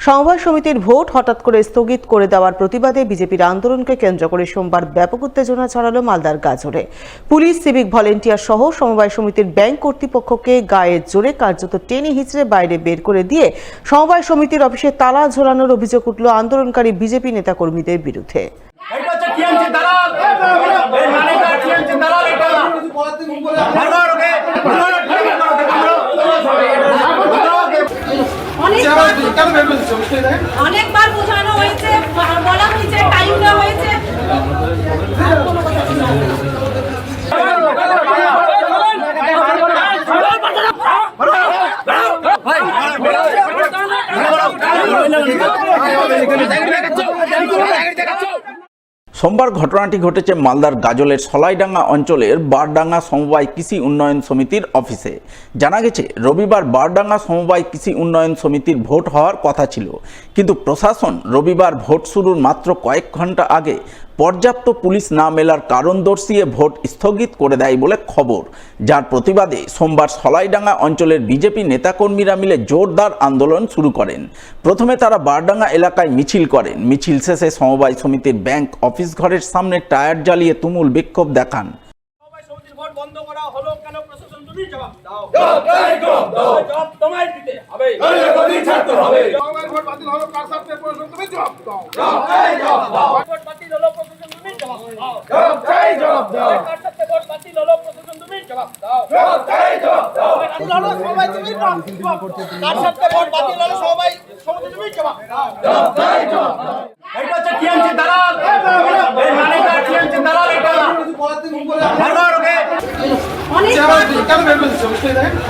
সমবায় সমিতির ভোট হঠাৎ করে স্থগিত করে দেওয়ার প্রতিবাদে বিজেপির আন্দোলনকে কেন্দ্র করে সোমবার ব্যাপক উত্তেজনা ছড়ালো মালদার গাজরে। পুলিশ, সিভিক ভলেন্টিয়ার সহ সমবায় সমিতির ব্যাংক কর্তৃপক্ষকে গায়ের জোরে কার্যত টেনে হিঁচড়ে বাইরে বের করে দিয়ে সমবায় সমিতির অফিসে তালা ঝোলানোর অভিযোগ উঠল আন্দোলনকারী বিজেপি নেতাকর্মীদের বিরুদ্ধে। অনেকবার বোঝানো হয়েছে, বলা হয়েছে, টাইম দেওয়া হয়েছে। সোমবার ঘটনাটি ঘটেছে মালদার গাজলের সলাইডাঙ্গা অঞ্চলের বারডাঙ্গা সমবায় কৃষি উন্নয়ন সমিতির অফিসে। জানা গেছে, রবিবার বারডাঙ্গা সমবায় কৃষি উন্নয়ন সমিতির ভোট হওয়ার কথা ছিল, কিন্তু প্রশাসন রবিবার ভোট শুরুর মাত্র কয়েক ঘন্টা আগে পর্যাপ্ত পুলিশ না মেলার কারণ দর্শিয়ে ভোট স্থগিত করে দেয় বলে খবর, যার প্রতিবাদে সোমবার সলাইডাঙ্গা অঞ্চলের বিজেপি নেতাকর্মীরা মিলে জোরদার আন্দোলন শুরু করেন। প্রথমে তারা বারডাঙ্গা এলাকায় মিছিল করেন। মিছিল শেষে সমবায় সমিতির ব্যাংক অফিস ঘরের সামনে টায়ার জ্বালিয়ে তুমুল বিক্ষোভ দেখান।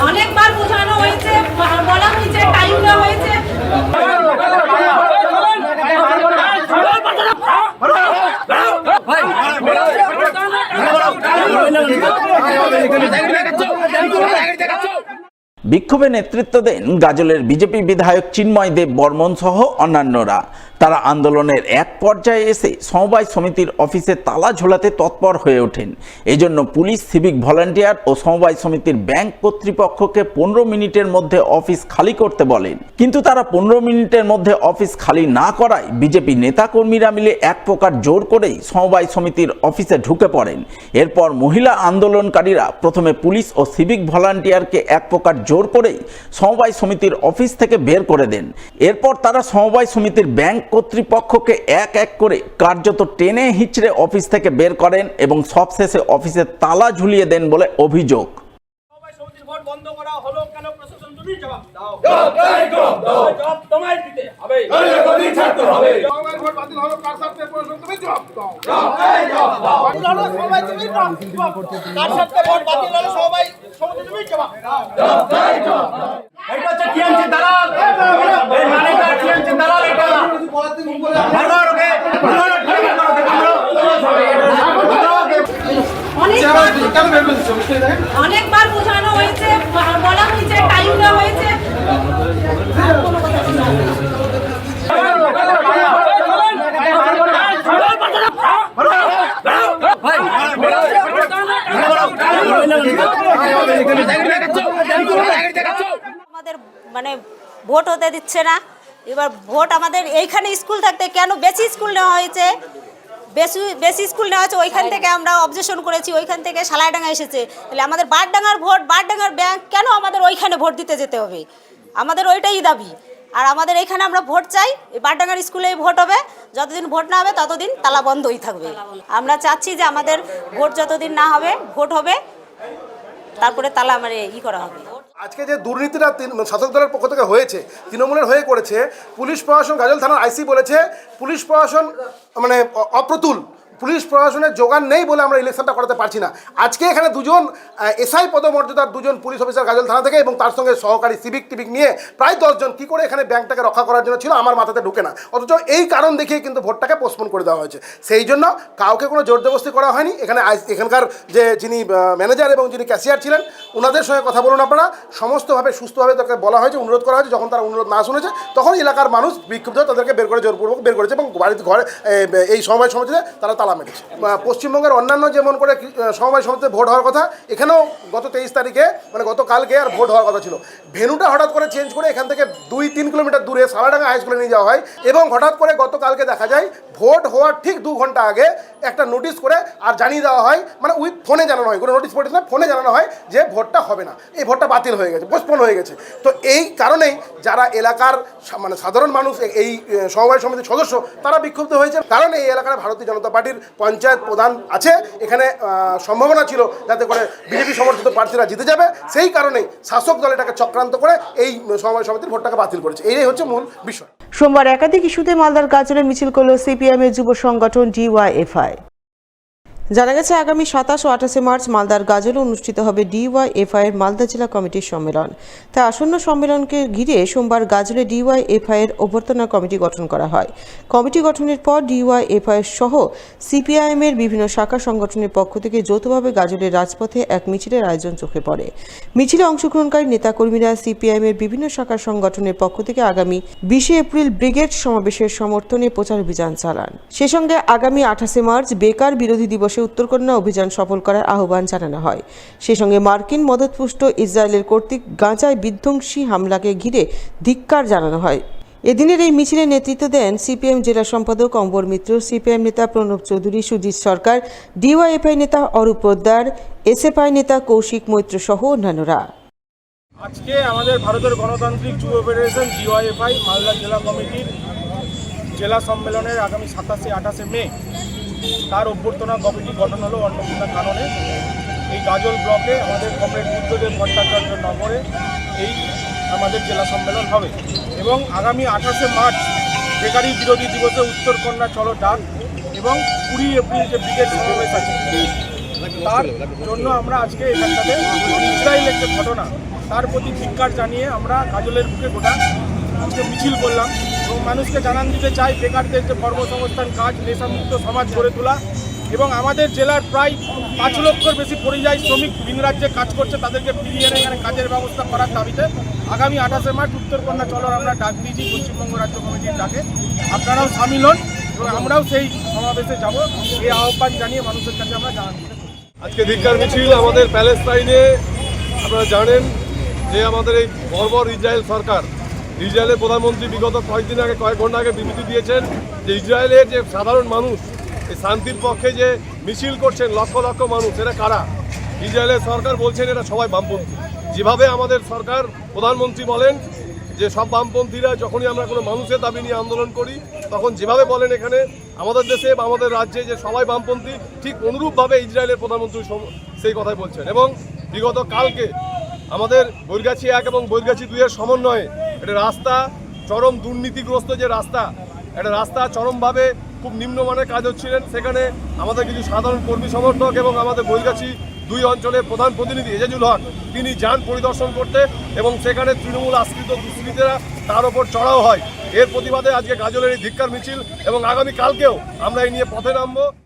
অনেকবার বোঝানো হয়েছে, বলা হয়েছে, টাইম দেওয়া হয়েছে। বিক্ষোভে নেতৃত্ব দেন গাজলের বিজেপি বিধায়ক চিন্ময় দেব বর্মন সহ অন্যান্যরা। তারা আন্দোলনের এক পর্যায়ে এসে সমবায় সমিতির অফিসে তালা ঝোলাতে তৎপর হয়ে ওঠেন। এজন্য পুলিশ, সিভিক ভলান্টিয়ার ও সমবায় সমিতির ব্যাংক কর্তৃপক্ষকে 15 মিনিটের মধ্যে অফিস খালি করতে বলেন, কিন্তু তারা 15 মিনিটের মধ্যে অফিস খালি না করায় বিজেপি নেতাকর্মীরা মিলে এক প্রকার জোর করেই সমবায় সমিতির অফিসে ঢুকে পড়েন। এরপর মহিলা আন্দোলনকারীরা প্রথমে পুলিশ ও সিভিক ভলান্টিয়ারকে এক প্রকার জোর করেই সমবায় সমিতির অফিস থেকে বের করে দেন। এরপর তারা সমবায় সমিতির ব্যাংক কর্তৃপক্ষকে এক এক করে কার্যত টেনে হিঁচড়ে অফিস থেকে বের করেন এবং সবশেষে অফিসে তালা ঝুলিয়ে দেন বলে অভিযোগ। অনেকবার বোঝানো হয়েছে, বলা হয়েছে, টাইম দেওয়া হয়েছে। আমাদের মানে ভোট হতে দিচ্ছে না। এবার ভোট আমাদের এইখানে স্কুল থাকতে কেন বেশি স্কুল নেওয়া হয়েছে, বেশি স্কুল নেওয়া হয়েছে, ওইখান থেকে আমরা অবজেকশন করেছি, ওইখান থেকে সালাইডাঙ্গা এসেছে। তাহলে আমাদের বারডাঙ্গার ভোট, বারডাঙ্গার ব্যাংক কেন আমাদের ওইখানে ভোট দিতে যেতে হবে? আমাদের ওইটাই দাবি। আর আমাদের এইখানে আমরা ভোট চাই, এই বারডাঙ্গার স্কুলেই ভোট হবে। যতদিন ভোট না হবে ততদিন তালা বন্ধই থাকবে। আমরা চাচ্ছি যে আমাদের ভোট যতদিন না হবে, ভোট হবে, তারপরে তালা আমার করা হবে। আজকে যে দুর্নীতিটা শাসক দলের পক্ষ থেকে হয়েছে, তৃণমূলের হয়ে করেছে, পুলিশ প্রশাসন, গাজল থানার আইসি বলেছে পুলিশ প্রশাসন মানে অপ্রতুল, পুলিশ প্রশাসনের যোগান নেই বলে আমরা ইলেকশনটা করাতে পারছি না। আজকে এখানে দুজন এসআই পদমর্যাদার দুজন পুলিশ অফিসার গাজল থানা থেকে এবং তার সঙ্গে সহকারী সিভিক টিভিক নিয়ে প্রায় 10 জন কী করে এখানে ব্যাংকটাকে রক্ষা করার জন্য ছিল আমার মাথাতে ঢুকে না। অথচ এই কারণ দেখিয়ে কিন্তু ভোটটাকে পোস্টপোন করে দেওয়া হয়েছে। সেই জন্য কাউকে কোনো জোরজবস্তি করা হয়নি। এখানকার যিনি ম্যানেজার এবং যিনি ক্যাশিয়ার ছিলেন ওনাদের সঙ্গে কথা বলুন আপনারা, সমস্তভাবে সুস্থভাবে তাদেরকে বলা হয়েছে, অনুরোধ করা হয়েছে। যখন তারা অনুরোধ না শুনেছে তখন এলাকার মানুষ বিক্ষুব্ধ তাদেরকে বের করে জোরপূর্বক বের করেছে এবং ঘরে এই সময় সমিতিতে তারা তালা তালা মেরেছে। পশ্চিমবঙ্গের অন্যান্য যেমন করে সমবায় সমিতিতে ভোট হওয়ার কথা, এখানেও গত 23 তারিখে মানে গতকালকে আর ভোট হওয়ার কথা ছিল। ভেন্যুটা হঠাৎ করে চেঞ্জ করে এখান থেকে 2-3 কিলোমিটার দূরে সালাডাঙ্গা হাই স্কুলে নিয়ে যাওয়া হয় এবং হঠাৎ করে গতকালকে দেখা যায় ভোট হওয়ার ঠিক 2 ঘন্টা আগে একটা নোটিশ করে আর জানিয়ে দেওয়া হয়, মানে উইথ ফোনে জানানো হয়, কোনো নোটিশ ফোটিস না, ফোনে জানানো হয় যে ভোটটা হবে না, এই ভোটটা বাতিল হয়ে গেছে, পোস্টপোন হয়ে গেছে। তো এই কারণেই যারা এলাকার মানে সাধারণ মানুষ, এই সমবায় সমিতির সদস্য, তারা বিক্ষুব্ধ হয়েছে। কারণ এই এলাকায় ভারতীয় জনতা পার্টির পঞ্চায়েত প্রধান আছে, এখানে সম্ভাবনা ছিল যাতে করে বিজেপি সমর্থিত প্রার্থীরা জিতে যাবে, সেই কারণেই শাসক দল এটাকে চক্রান্ত করে এই সমবায় সমিতির ভোটটাকে বাতিল করেছে। এই হচ্ছে মূল বিষয়। সোমবার একাধিক ইস্যুতে মালদার গাজলে মিছিল করল সিপিএম এর যুব সংগঠন ডিওয়াইএফআই। জানা গেছে আগামী 27 ও 28 মার্চ মালদার গাজলে অনুষ্ঠিত হবে ডিওয়াইএফআই এর মালদা জেলা কমিটির সম্মেলন। তাই আসন্ন সম্মেলনকে ঘিরে সোমবার গাজলে ডিওয়াইএফআই এর অভ্যর্থনা কমিটি গঠন করা হয়। কমিটি গঠনের পর ডিওয়াইএফআই সহ সিপিআইএম এর বিভিন্ন শাখা সংগঠনের পক্ষ থেকে যৌথভাবে গাজলের রাজপথে এক মিছিলের আয়োজন চোখে পড়ে। মিছিলে অংশগ্রহণকারী নেতাকর্মীরা সিপিআইএম এর বিভিন্ন শাখা সংগঠনের পক্ষ থেকে আগামী 20 এপ্রিল ব্রিগেড সমাবেশের সমর্থনে প্রচার অভিযান চালান। সে সঙ্গে আগামী 28 মার্চ বেকার বিরোধী দিবসে উত্তরকন্যা অভিযান সফল করার আহ্বান জানানো হয়। সে সঙ্গে মার্কিন মদতপুষ্ট ইসরায়েলের কর্তৃক গাজায় বিধ্বংসী হামলাকে ঘিরে ধিক্কার জানানো হয়। এদিনের এই মিছিলে নেতৃত্ব দেন সিপিএম জেলা সম্পাদক অম্বর মিত্র, সিপিএম নেতা প্রণব চৌধুরী, সুজিত সরকার, ডিওয়াইএফআই নেতা অরূপ পোদ্দার, এসএফআই নেতা কৌশিক মৈত্র সহ অন্যান্যরা। আজকে আমাদের ভারতের গণতান্ত্রিক যুব ফেডারেশন ডিওয়াইএফআই মালদা জেলা কমিটির জেলা সম্মেলনের আগামী 27-28 মে তার অভ্যর্থনা কমিটি গঠন হলো অন্নপূর্ণা কাননে। এই গাজল ব্লকে আমাদের কমরেড বুদ্ধদেব ভট্টাচার্য নগরে এই আমাদের জেলা সম্মেলন হবে এবং আগামী 28 মার্চ বেকারি বিরোধী দিবসে উত্তরকন্যা চলো ডাক এবং 20 এপ্রিল যে ব্রিগেড সমাবেশ আছে তার জন্য আমরা আজকে এখানটাতে ইসরায়েলের যে ঘটনা তার প্রতি ধিক্কার জানিয়ে আমরা গাজলের বুকে গোটা আজকে মিছিল করলাম এবং মানুষকে জানান দিতে চাই বেকারদের যে কর্মসংস্থান কাজ, নেশামুক্ত সমাজ গড়ে তোলা এবং আমাদের জেলার প্রায় 5 লক্ষের বেশি পরিযায়ী শ্রমিক ভিন রাজ্যে কাজ করছে, তাদেরকে ফিরিয়ে এনে এখানে কাজের ব্যবস্থা করার দাবিতে আগামী 28 মার্চ উত্তরকন্যা চলোর আমরা ডাক দিয়েছি পশ্চিমবঙ্গ রাজ্য কমিটির ডাকে। আপনারাও সামিল হন এবং আমরাও সেই সমাবেশে যাব, এই আহ্বান জানিয়ে মানুষের কাছে আমরা জানান দিতে। আজকে ধিক্কার মিছিল আমাদের প্যালেস্তাইনে। আপনারা জানেন যে আমাদের এই বর্বর ইসরায়েল সরকার, ইসরায়েলের প্রধানমন্ত্রী বিগত কয়েক ঘন্টা আগে বিবৃতি দিয়েছেন যে ইসরায়েলের যে সাধারণ মানুষ এই শান্তির পক্ষে যে মিছিল করছেন লক্ষ লক্ষ মানুষ, এরা কারা? ইসরায়েলের সরকার বলছেন এরা সবাই বামপন্থী। যেভাবে আমাদের সরকার প্রধানমন্ত্রী বলেন যে সব বামপন্থীরা যখনই আমরা কোনো মানুষের দাবি নিয়ে আন্দোলন করি তখন যেভাবে বলেন এখানে আমাদের দেশে বা আমাদের রাজ্যে যে সবাই বামপন্থী, ঠিক অনুরূপভাবে ইসরায়েলের প্রধানমন্ত্রী সেই কথাই বলছেন। এবং বিগত কালকে আমাদের বৈরগাছি 1 এবং বৈরগাছি 2 এর সমন্বয়ে একটা রাস্তা, চরম দুর্নীতিগ্রস্ত যে রাস্তা, একটা রাস্তা চরমভাবে খুব নিম্নমানের কাজ হচ্ছিলেন, সেখানে আমাদের কিছু সাধারণ কর্মী সমর্থক এবং আমাদের বৈরগাছি 2 অঞ্চলের প্রধান প্রতিনিধি এজাজুল হক তিনি যান পরিদর্শন করতে এবং সেখানে তৃণমূল আশ্রিত দুষ্কৃতীরা তার ওপর চড়াও হয়। এর প্রতিবাদে আজকে গাজলের এই ধিক্কার মিছিল এবং আগামী কালকেও আমরা এই নিয়ে পথে নামবো।